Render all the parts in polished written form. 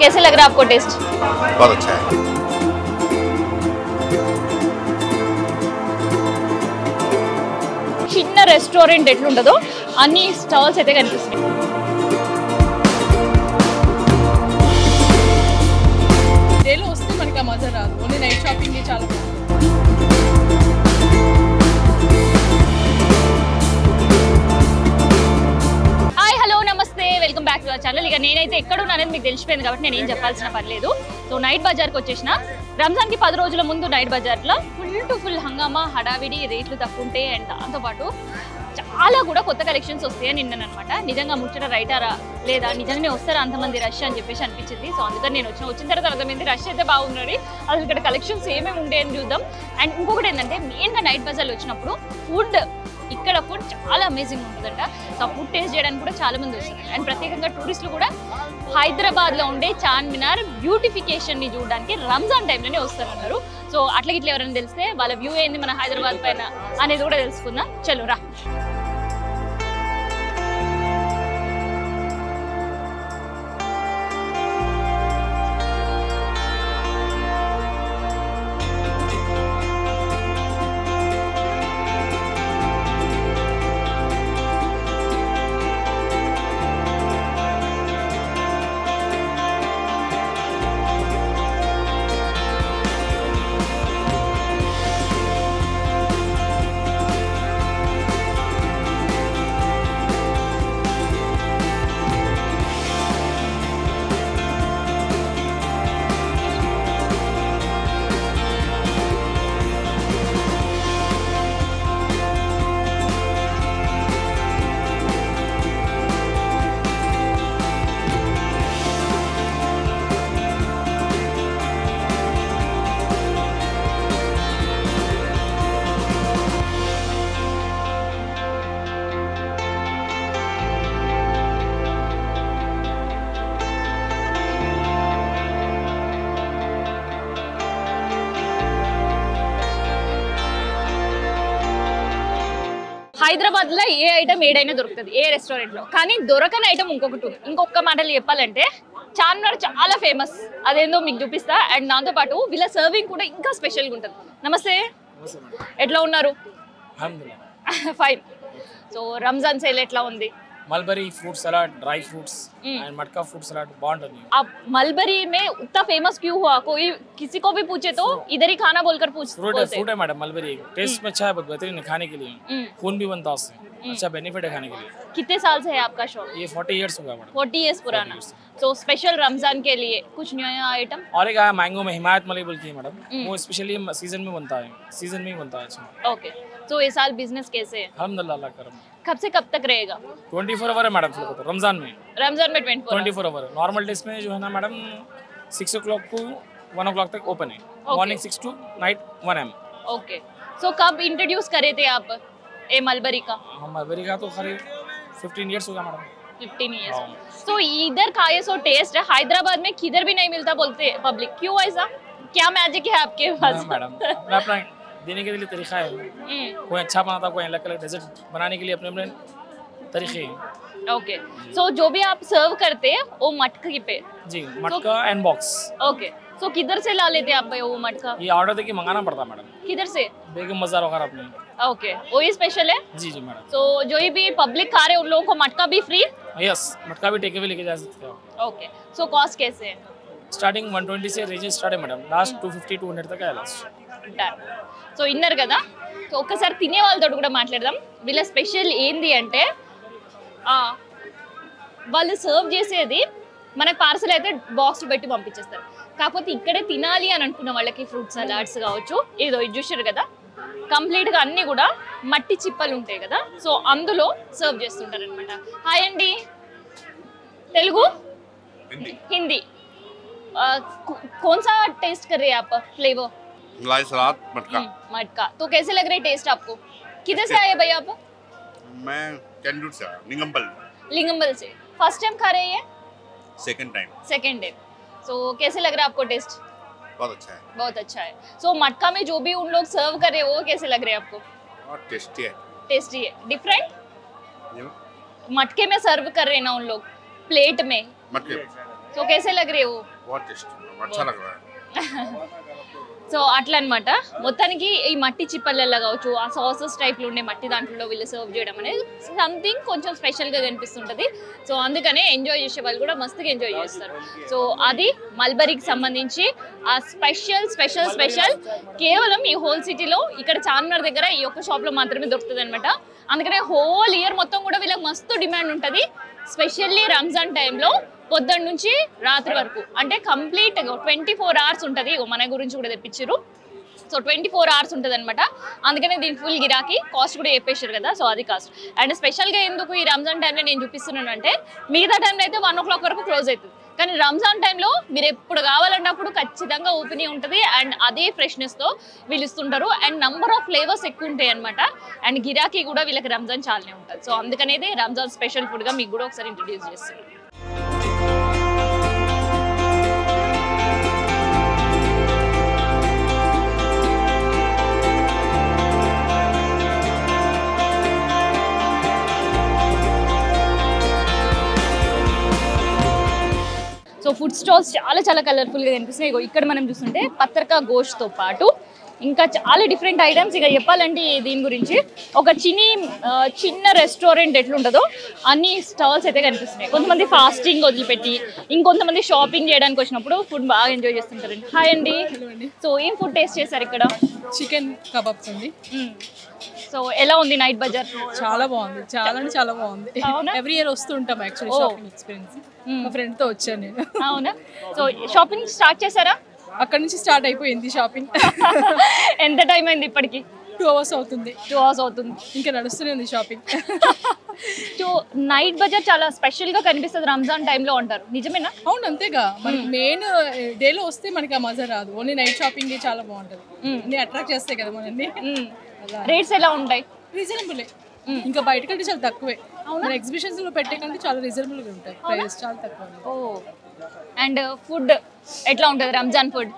कैसे लग रहा है आपको टेस्ट? बहुत अच्छा है। చిన్న రెస్టారెంట్ ఎట్లుంటదో అన్ని స్టాల్స్ అయితే కనిపిస్తున్నాయి. డేలో వస్తే మనకి ఆ మజా రాదు, ఓన్లీ నైట్ షాపింగ్ చాలా బాగుంది. హాయ్ హలో నమస్తే, welcome back to our channel. ఇక నేనైతే ఎక్కడున్నానని మీకు తెలిసిపోయింది కాబట్టి నేను ఏం చెప్పాల్సిన పని లేదు. సో నైట్ బజార్కి వచ్చేసిన. రంజాన్కి 10 రోజుల ముందు నైట్ బజార్లో ఫుల్ టు ఫుల్ హంగామా, హడావిడి, రేట్లు తక్కువ ఉంటాయి అండ్ దాంతోపాటు చాలా కూడా కొత్త కలెక్షన్స్ వస్తాయని నిన్ననమాట. నిజంగా ముచ్చట రైటారా లేదా నిజంగానే వస్తారా అంతమంది రష్ అని చెప్పేసి అనిపించింది. సో అందుకని నేను వచ్చిన తర్వాత అర్థమైంది రష్ అయితే బాగున్నది. అసలు ఇక్కడ కలెక్షన్స్ ఏమేమి ఉంటాయని చూద్దాం. అండ్ ఇంకొకటి ఏంటంటే మెయిన్గా నైట్ బజార్లో వచ్చినప్పుడు ఫుడ్, ఇక్కడ ఫుడ్ చాలా అమేజింగ్ ఉంటుందంట. సో ఫుడ్ టేస్ట్ చేయడానికి కూడా చాలా మంది వస్తారు. అండ్ ప్రత్యేకంగా టూరిస్టులు కూడా హైదరాబాద్లో ఉండే చార్మినార్ బ్యూటిఫికేషన్ని చూడడానికి రంజాన్ టైంలోనే వస్తారన్నారు. సో అట్లా ఇట్లా ఎవరైనా తెలిస్తే వాళ్ళ వ్యూ ఏంది మన హైదరాబాద్ పైన అనేది కూడా తెలుసుకుందాం. చలో రా. హైదరాబాద్ లో ఏ ఐటమ్ ఏడైనా దొరుకుతుంది ఏ రెస్టారెంట్ లో, కానీ దొరకని ఐటమ్ ఇంకొక మాటలు చెప్పాలంటే చార్మినార్ చాలా ఫేమస్. అదేందో మీకు చూపిస్తా. అండ్ దాంతో పాటు వీళ్ళ సర్వింగ్ కూడా ఇంకా స్పెషల్ గా ఉంటుంది. నమస్తే, ఎట్లా ఉన్నారు? ఫైన్. సో రంజాన్ సేల్ ఎట్లా ఉంది? Mulberry fruit salad, dry fruits and मटका फ्रूट सलाद बहुत है। अब मलबरी में उतना फेमस क्यों हुआ? कोई किसी को भी पूछे तो इधर ही खाना बोलकर पूछते हैं। फ्रूट है मैडम, मलबरी टेस्ट में अच्छा है, बहुत बेहतरीन है खाने के लिए, खून भी बनता है उससे, अच्छा बेनिफिट है खाने के लिए। कितने साल से है आपका शॉप? ये 40 इयर्स हो गया मैडम। 40 इयर्स पुराना। तो स्पेशल रमजान के लिए कुछ नया आइटम? और एक मैंगो में हिमायत मलई बोलती है मैडम, वो स्पेशली सीजन में बनता है, सीजन में ही बनता है। अच्छा ओके। तो ये साल बिजनेस कैसे है? अल्हम्दुलिल्लाह, अल्लाह करम। कब से कब तक रहेगा? 24 आवर है मैडम रमजान में। रमजान में 24 आवर। नॉर्मल डेज में जो है ना मैडम 6 o'clock to 1 o'clock तक ओपन है, morning 6 to night 1 AM। Okay. So कब इंट्रोड्यूस करे थे आप ये मलबरी का? मलबरी का तो करीब 15 इयर्स हो गया मैडम। 15 इयर्स। तो इधर खाए सो टेस्ट है, हैदराबाद में किधर भी नहीं मिलता बोलते पब्लिक, क्यों ऐसा? क्या मैजिक है आपके पास? मैडम अपना देने के लिए तरीका है, कोई अच्छा बनाता, कोई अलग अलग डेजर्ट बनाने के लिए अपने अपने तरीके हैं। ओके। सो जो भी आप सर्व करते हैं वो मटके पे? जी, मटका एंड बॉक्स। ओके। सो किधर से ला लेते हैं आप वो मटका? ये ऑर्डर देके मंगाना पड़ता मैडम। किधर से? बेगम बाजार वगैरह अपने। ओके, वही स्पेशल है? जी जी मैडम। तो जो भी पब्लिक खा रहे हैं उन लोगों को मटका भी फ्री? यस, मटका भी टेक अवे लेके जा सकते हो। ओके। सो कॉस्ट कैसे है? स्टार्टिंग 120 से रेंज स्टार्ट है मैडम, लास्ट 250 200 तक है लास्ट। డన్. సో ఇన్నారు కదా, సో ఒక్కసారి తినే వాళ్ళతో కూడా మాట్లాడదాం. వీళ్ళ స్పెషల్ ఏంది అంటే వాళ్ళు సర్వ్ చేసేది మనకు పార్సల్ అయితే బాక్స్ పెట్టి పంపించేస్తారు. కాకపోతే ఇక్కడే తినాలి అని అనుకున్న వాళ్ళకి ఫ్రూట్ సలాడ్స్ కావచ్చు, ఏదో ఇది చూసారు కదా కంప్లీట్గా అన్నీ కూడా మట్టి చిప్పలు ఉంటాయి కదా, సో అందులో సర్వ్ చేస్తుంటారు అనమాట. హాయ్ అండి, తెలుగు హిందీ कौन सा टेस्ट कर रहे हैं आप? फ्लेवर मलाई सलाद मटका। मटका तो कैसे लग रहे टेस्ट आपको? किधर से आए भैया आप? मैं कैंडूट से आया, लिंगमबल। लिंगमबल से फर्स्ट टाइम खा रहे हैं? Second time. Second time. So कैसे लग रहा है आपको टेस्ट? बहुत अच्छा है। बहुत अच्छा है। सो मटका में जो भी उन लोग सर्व कर रहे हैं वो कैसे लग रहे हैं आपको? और टेस्टी है। टेस्टी है, डिफरेंट। मटके में सर्व कर रहे हैं ना उन लोग, प्लेट में। मटके సో कैसे लग रहे हो? बहुत टेस्टी, अच्छा लग रहा है. సో అట్లా అనమాట. మొత్తానికి ఈ మట్టి చిప్పలలో కావచ్చు, ఆ సాసెస్ టైప్లో ఉండే మట్టి దాంట్లో వీళ్ళు సర్వ్ చేయడం అనేది సంథింగ్ కొంచెం స్పెషల్గా కనిపిస్తుంటుంది. సో అందుకనే ఎంజాయ్ చేసే వాళ్ళు కూడా మస్తుగా ఎంజాయ్ చేస్తారు. సో అది మల్బరీకి సంబంధించి ఆ స్పెషల్ కేవలం ఈ హోల్ సిటీలో ఇక్కడ చార్మినార్ దగ్గర ఈ ఒక్క షాప్లో మాత్రమే దొరుకుతుంది అనమాట. అందుకనే హోల్ ఇయర్ మొత్తం కూడా వీళ్ళకి మస్తు డిమాండ్ ఉంటుంది. స్పెషల్లీ రంజాన్ టైంలో పొద్దున్న నుంచి రాత్రి వరకు అంటే కంప్లీట్ 24 hours ఉంటుంది. మన గురించి కూడా తెప్పించారు. సో 24 hours ఉంటుంది అనమాట. అందుకనే దీని ఫుల్ గిరాకీ, కాస్ట్ కూడా చెప్పేశారు కదా. సో అది కాస్ట్. అండ్ స్పెషల్గా ఎందుకు ఈ రంజాన్ టైంలో నేను చూపిస్తున్నాను అంటే మిగతా టైంలో అయితే 1 o'clock వరకు క్లోజ్ అవుతుంది. కానీ రంజాన్ టైంలో మీరు ఎప్పుడు కావాలన్నప్పుడు ఖచ్చితంగా ఓపెన్ ఉంటుంది. అండ్ అదే ఫ్రెష్నెస్తో వీళ్ళు ఇస్తుంటారు. అండ్ నంబర్ ఆఫ్ ఫ్లేవర్స్ ఎక్కువ ఉంటాయి అనమాట. అండ్ గిరాకీ కూడా వీళ్ళకి రంజాన్ చాలానే ఉంటుంది. సో అందుకనేది రంజాన్ స్పెషల్ ఫుడ్గా మీకు కూడా ఒకసారి ఇంట్రడ్యూస్ చేస్తున్నారు. సో ఫుడ్ స్టాల్స్ చాలా కలర్ఫుల్గా కనిపిస్తున్నాయి. ఇక్కడ మనం చూస్తుంటే పత్రకా గోష్తో పాటు ఇంకా చాలా డిఫరెంట్ ఐటమ్స్. ఇక చెప్పాలంటే దీని గురించి ఒక చిన్న రెస్టారెంట్ ఎట్లుంటుందో అన్ని స్టాల్స్ అయితే కనిపిస్తున్నాయి. కొంతమంది ఫాస్టింగ్ వదిలిపెట్టి ఇంకొంతమంది షాపింగ్ చేయడానికి వచ్చినప్పుడు ఫుడ్ బాగా ఎంజాయ్ చేస్తుంటారు. హాయ్ అండి. సో ఏం ఫుడ్ టేస్ట్ చేశారు ఇక్కడ? చికెన్ కబాబ్స్ అండి. సో ఎలా ఉంది నైట్ బజార్? చాలా బాగుంది, చాలా బాగుంది. ఎవ్రీ ఇయర్ వస్తుంటాం యాక్చువల్లీ షాపింగ్ ఎక్స్పీరియన్స్. మా ఫ్రెండ్ తో వచ్చాను నేను. అవునా? సో షాపింగ్ స్టార్ట్ చేశారా? అక్కడ నుంచి స్టార్ట్ అయిపోయింది షాపింగ్. ఎంత టైం అయింది ఇప్పటికి? 2 hours అవుతుంది. 2 hours అవుతుంది. ఇంకా నడుస్తూనే ఉంది షాపింగ్. సో నైట్ బజార్ చాలా స్పెషల్ గా కనిపిస్తుంది రంజాన్ టైంలో అంటారు, నిజమేనా? అవును, అంతేగా. మనకి మెయిన్ డేలో వస్తే మనకి ఆ మజా రాదు. ఓన్లీ నైట్ షాపింగ్ చాలా బాగుంటది. అన్ని అట్రాక్ట్ చేస్తాయి కదా మనల్ని. రేట్స్ ఎలా ఉంటాయి? రీజనబుల్. ఇంకా బయట కంటే చాలా తక్కువే. మన ఎగ్జిబిషన్స్ లో పెట్టే కంటే చాలా రీజనబుల్ గా ఉంటాయి. ప్రైస్ చాలా తక్కువ. ఓ, అండ్ ఫుడ్ ఎట్లా ఉంటుంది రంజాన్ ఫుడ్?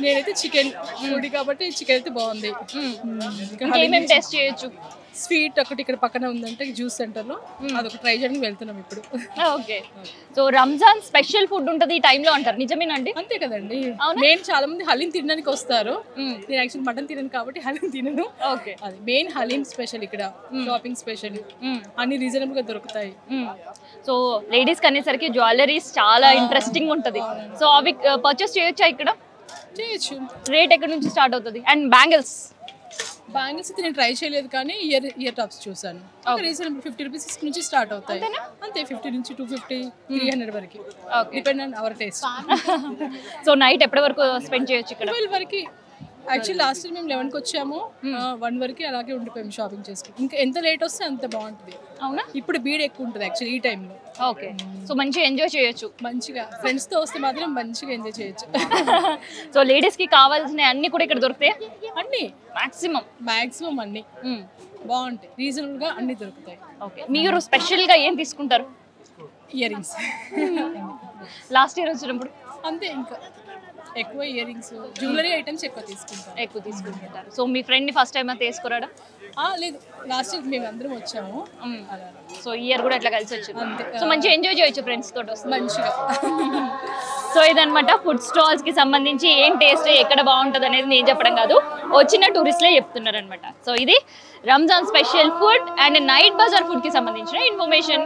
నేనైతే చికెన్ ఫుడ్ కాబట్టి చికెన్ అయితే బాగుంది. ఏమేమి టేస్ట్ చేయొచ్చు? స్వీట్ ఒకటి ఇక్కడ పక్కన ఉందంటే జ్యూస్ సెంటర్ లో, అదొక ట్రై చేయడానికి వెళ్తున్నాం ఇప్పుడు. Okay. So Ramzan special food ఉంటుంది ఈ టైంలో అంటారు, నిజమేనండి? అంతే కదండి. నేను చాలా మంది హలీం తినడానికి వస్తారు. నేను యాక్చువల్లీ మటన్ తినను కాబట్టి హలీం తినను. ఓకే. అది మెయిన్ హలీం స్పెషల్ ఇక్కడ. షాపింగ్ స్పెషల్, అన్ని రీజనబుల్ గా దొరుకుతాయి. సో లేడీస్ అనేసరికి జ్యువెలరీస్ చాలా ఇంట్రెస్టింగ్ ఉంటుంది. సో అవి పర్చేస్ చేయొచ్చా ఇక్కడ? చేయొచ్చు. రేట్ ఎక్కడి నుంచి స్టార్ట్ అవుతుంది? అండ్ బ్యాంగిల్స్ అయితే నేను ట్రై చేయలేదు కానీ ఇయర్ టాప్స్ చూసాను. రీజనబుల్ 50 రూపీస్ నుంచి స్టార్ట్ అవుతాయి. అంతే 50 నుంచి 250, 300 వరకు, depend on our taste. So night ఎప్పటి వరకు స్పెండ్ చేయొచ్చు ఇక్కడ? 12 వరకు. యాక్చువల్లీ లాస్ట్ ఇయర్ మేము 11కి వచ్చాము. 1 వరకు అలాగే ఉండిపోయాము షాపింగ్ చేసుకుని. ఇంకా ఎంత లేట్ వస్తే అంత బాగుంటుంది. అవునా? ఇప్పుడు బీడ్ ఎక్కువ ఉంటుంది యాక్చువల్లీ ఈ టైంలో. ఓకే. సో మంచిగా ఎంజాయ్ చేయొచ్చు. మంచిగా ఫ్రెండ్స్ తో వస్తే మాత్రం మంచిగా ఎంజాయ్ చేయొచ్చు. సో లేడీస్ కి కావాల్సిన అన్ని కూడా ఇక్కడ దొరుకుతాయి. అన్ని మాక్సిమం అన్ని బాగుంటాయి. రీజనబుల్ గా అన్ని దొరుకుతాయి. ఓకే. మీరు స్పెషల్ గా ఏం తీసుకుంటారు? Ear rings. లాస్ట్ ఇయర్ వచ్చినప్పుడు అంతే. ఇంకా ఎక్కువ ఇయర్ రింగ్స్, జ్యువెలరీ ఐటమ్స్ ఎక్కువ తీసుకుంటారు. సో మీ ఫ్రెండ్ ని ఫస్ట్ టైం అయితే తీసుకురాడా? లేదు, లాస్ట్ ఇయర్ మేము అందరం వచ్చాము. సో ఇయర్ కూడా అట్లా కలిసి వచ్చింది. సో మంచిగా ఎంజాయ్ చేయొచ్చు ఫ్రెండ్స్ తోటి వస్తుంది మంచిగా. సో ఇదనమాట ఫుడ్ స్టాల్స్ కి సంబంధించి ఏం టేస్ట్ ఎక్కడ బాగుంటుంది అనేది నేను చెప్పడం కాదు, వచ్చిన టూరిస్ట్లే చెప్తున్నారు అనమాట. సో ఇది Ramzan special food and night bazaar food కి సంబంధించిన ఇన్ఫర్మేషన్.